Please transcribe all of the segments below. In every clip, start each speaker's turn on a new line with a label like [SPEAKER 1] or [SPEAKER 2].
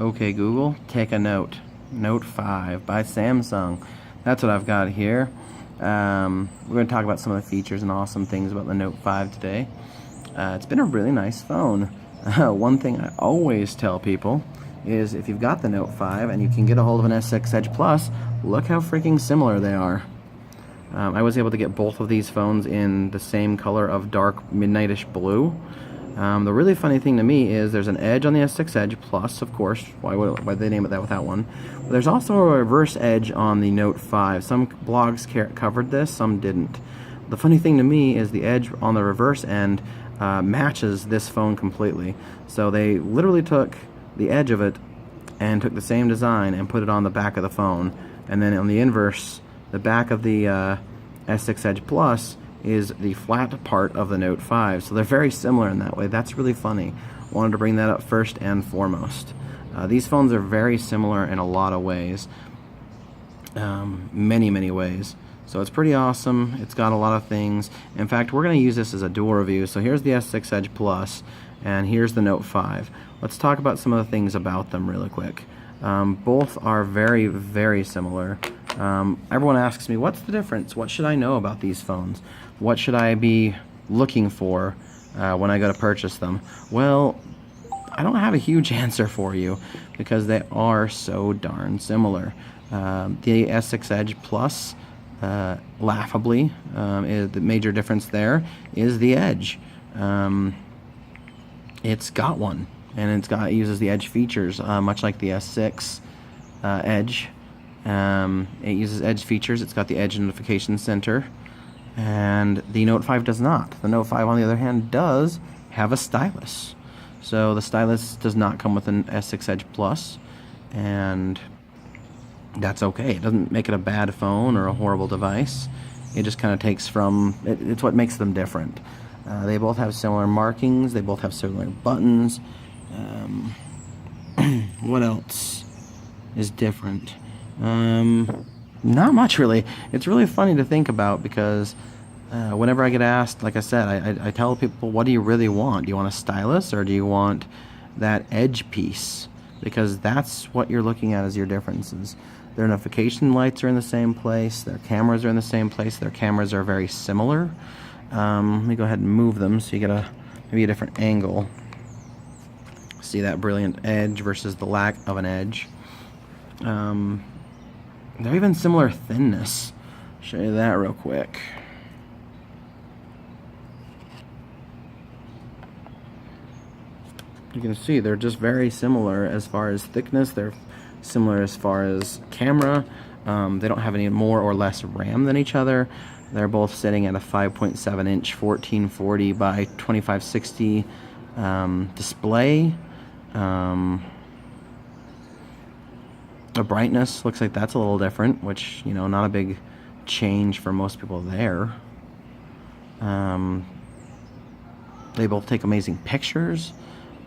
[SPEAKER 1] Okay, Google, take a note. Note 5 by Samsung. That's what I've got here. We're going to talk about some of the features and awesome things about the Note 5 today. It's been a really nice phone. One thing I always tell people is if you've got the Note 5 and you can get a hold of an S6 Edge Plus, look how freaking similar they are. I was able to get both of these phones in the same color of dark midnightish blue. The really funny thing to me is there's an edge on the S6 Edge Plus, of course. Why they name it that with that one? But there's also a reverse edge on the Note 5. Some blogs covered this, some didn't. The funny thing to me is the edge on the reverse end matches this phone completely. So they literally took the edge of it and took the same design and put it on the back of the phone. And then on the inverse, the back of the S6 Edge Plus is the flat part of the Note 5. So they're very similar in that way. That's really funny. Wanted to bring that up first and foremost. These phones are very similar in a lot of ways. Many ways. So it's pretty awesome. It's got a lot of things. In fact, we're going to use this as a dual review. So here's the S6 Edge Plus, and here's the Note 5. Let's talk about some of the things about them really quick. Both are very similar. Everyone asks me, what's the difference? What should I know about these phones? What should I be looking for when I go to purchase them? Well, I don't have a huge answer for you because they are so darn similar. The S6 Edge Plus, laughably, the major difference there is the edge. It's got one, and it uses the edge features, much like the S6 Edge. It uses edge features. It's got the edge notification center, and the Note 5 does not. The Note 5, on the other hand, does have a stylus. So the stylus does not come with an S6 Edge Plus, and that's okay. It doesn't make it a bad phone or a horrible device. It just kind of takes from it's what makes them different. They both have similar markings. They both have similar buttons. What else is different? Not much, really. It's really funny to think about because whenever I get asked, like I said, I tell people, what do you really want? Do you want a stylus or do you want that edge piece? Because that's what you're looking at as your differences. Their notification lights are in the same place. Their cameras are in the same place. Their cameras are very similar. Let me go ahead and move them so you get maybe a different angle. See that brilliant edge versus the lack of an edge. They're even similar thinness. Show you that real quick. You can see they're just very similar as far as thickness. They're similar as far as camera. They don't have any more or less RAM than each other. They're both sitting at a 5.7 inch 1440 by 2560 display. The brightness looks like that's a little different, which, you know, not a big change for most people there. They both take amazing pictures.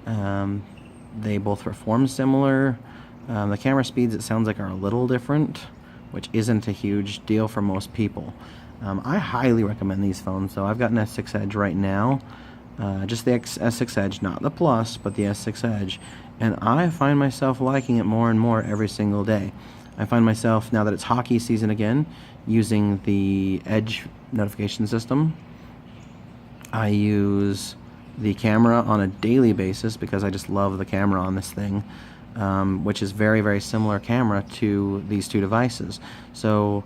[SPEAKER 1] They both perform similar. The camera speeds, it sounds like, are a little different, which isn't a huge deal for most people. I highly recommend these phones. So I've got an S6 Edge right now. Just the S6 Edge, not the Plus, but the S6 Edge. And I find myself liking it more and more every single day. I find myself, now that it's hockey season again, using the Edge notification system. I use the camera on a daily basis because I just love the camera on this thing, which is very similar camera to these two devices. So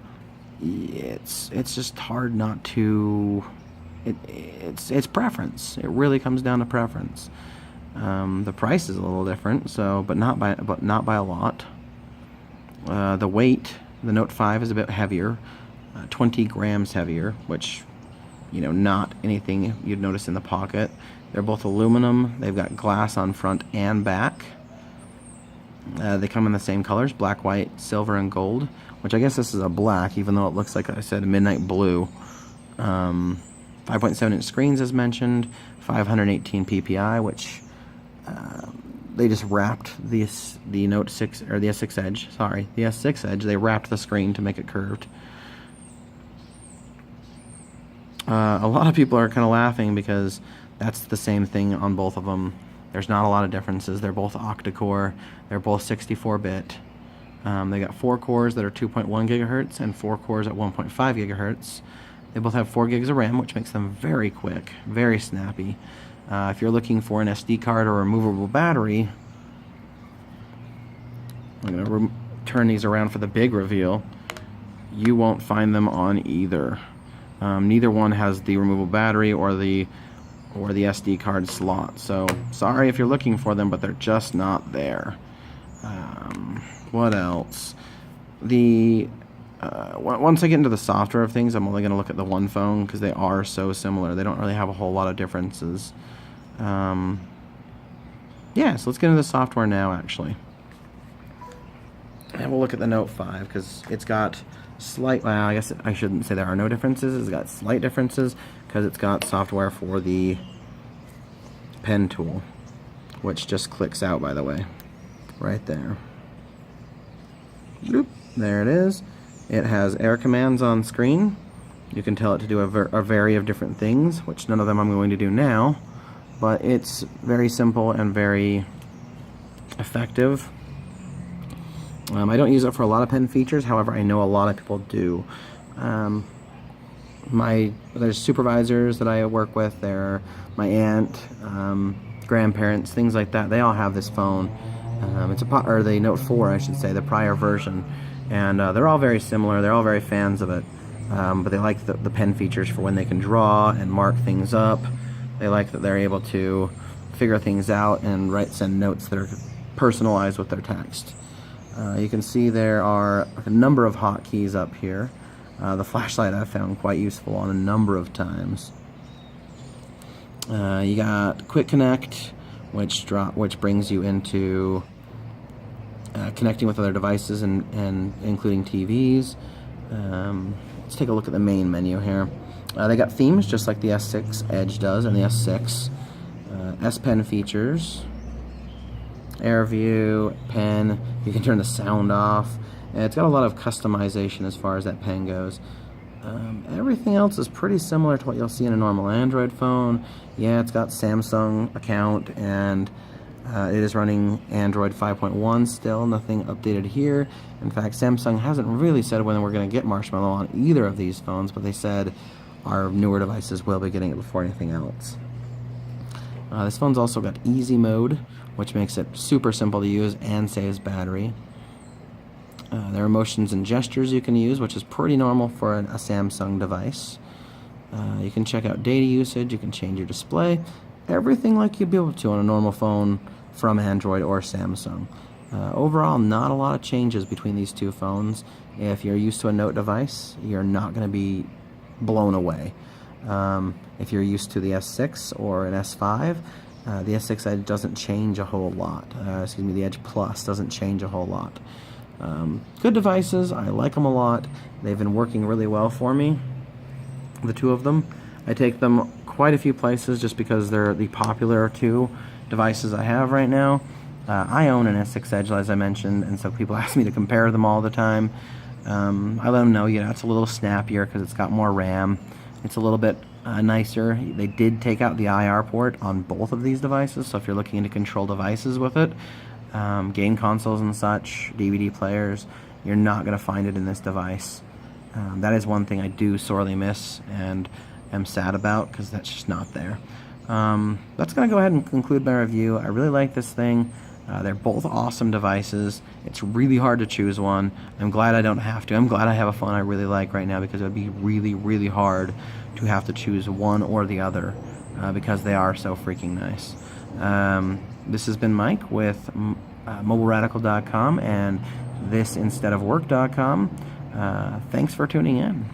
[SPEAKER 1] it's just hard not to... It's preference. It really comes down to preference. The price is a little different, so but not by a lot. The weight, the Note 5 is a bit heavier, 20 grams heavier, which, you know, not anything you'd notice in the pocket. They're both aluminum. They've got glass on front and back. They come in the same colors, black, white, silver, and gold, which I guess this is a black, even though it looks like I said a midnight blue. 5.7 inch screens, as mentioned, 518 ppi, which they just wrapped the Note 6 or the S6 Edge. Sorry, the S6 Edge. They wrapped the screen to make it curved. A lot of people are kind of laughing because that's the same thing on both of them. There's not a lot of differences. They're both octa-core. They're both 64-bit. They got 4 cores that are 2.1 gigahertz and 4 cores at 1.5 gigahertz. They both have 4 gigs of RAM, which makes them very quick, very snappy. If you're looking for an SD card or a removable battery, I'm going to turn these around for the big reveal. You won't find them on either. Neither one has the removable battery or the SD card slot. So sorry if you're looking for them, but they're just not there. What else? Once I get into the software of things, I'm only going to look at the one phone because they are so similar. They don't really have a whole lot of differences. Yeah, so let's get into the software now, actually. And we'll look at the Note 5 because it's got slight, well, I guess I shouldn't say there are no differences. It's got slight differences because it's got software for the pen tool, which just clicks out, by the way, right there. Bloop, there it is. It has air commands on screen. You can tell it to do a variety of different things, which none of them I'm going to do now, but it's very simple and very effective. I don't use it for a lot of pen features, however, I know a lot of people do. There's supervisors that I work with, they're my aunt, grandparents, things like that. They all have this phone. It's or the Note 4, I should say, the prior version, and they're all very similar. They're all very fans of it, but they like the pen features for when they can draw and mark things up. They like that they're able to figure things out and send notes that are personalized with their text. You can see there are a number of hotkeys up here. The flashlight I've found quite useful on a number of times. You got Quick Connect, which brings you into connecting with other devices and including TVs. Let's take a look at the main menu here. They got themes just like the S6 Edge does and the S6. S Pen features, Air View, pen. You can turn the sound off. And it's got a lot of customization as far as that pen goes. Everything else is pretty similar to what you'll see in a normal Android phone. Yeah, it's got Samsung account and it is running Android 5.1 still, nothing updated here. In fact, Samsung hasn't really said when we're going to get Marshmallow on either of these phones, but they said our newer devices will be getting it before anything else. This phone's also got easy mode, which makes it super simple to use and saves battery. There are motions and gestures you can use, which is pretty normal for a Samsung device. You can check out data usage, you can change your display, everything like you'd be able to on a normal phone from Android or Samsung. Overall, not a lot of changes between these two phones. If you're used to a Note device, you're not going to be blown away. If you're used to the S6 or an S5, the S6 Edge doesn't change a whole lot. The Edge Plus doesn't change a whole lot. Good devices, I like them a lot. They've been working really well for me, the two of them. I take them quite a few places just because they're the popular two devices I have right now. I own an S6 Edge, as I mentioned, and so people ask me to compare them all the time. I let them know, it's a little snappier because it's got more RAM. It's a little bit nicer. They did take out the IR port on both of these devices, so if you're looking to control devices with it, game consoles and such, DVD players, you're not going to find it in this device. That is one thing I do sorely miss and am sad about because that's just not there. That's going to go ahead and conclude my review. I really like this thing. They're both awesome devices. It's really hard to choose one. I'm glad I don't have to. I'm glad I have a phone I really like right now because it would be really, really hard to have to choose one or the other because they are so freaking nice. This has been Mike with MobileRadical.com and thisinsteadofwork.com. Thanks for tuning in.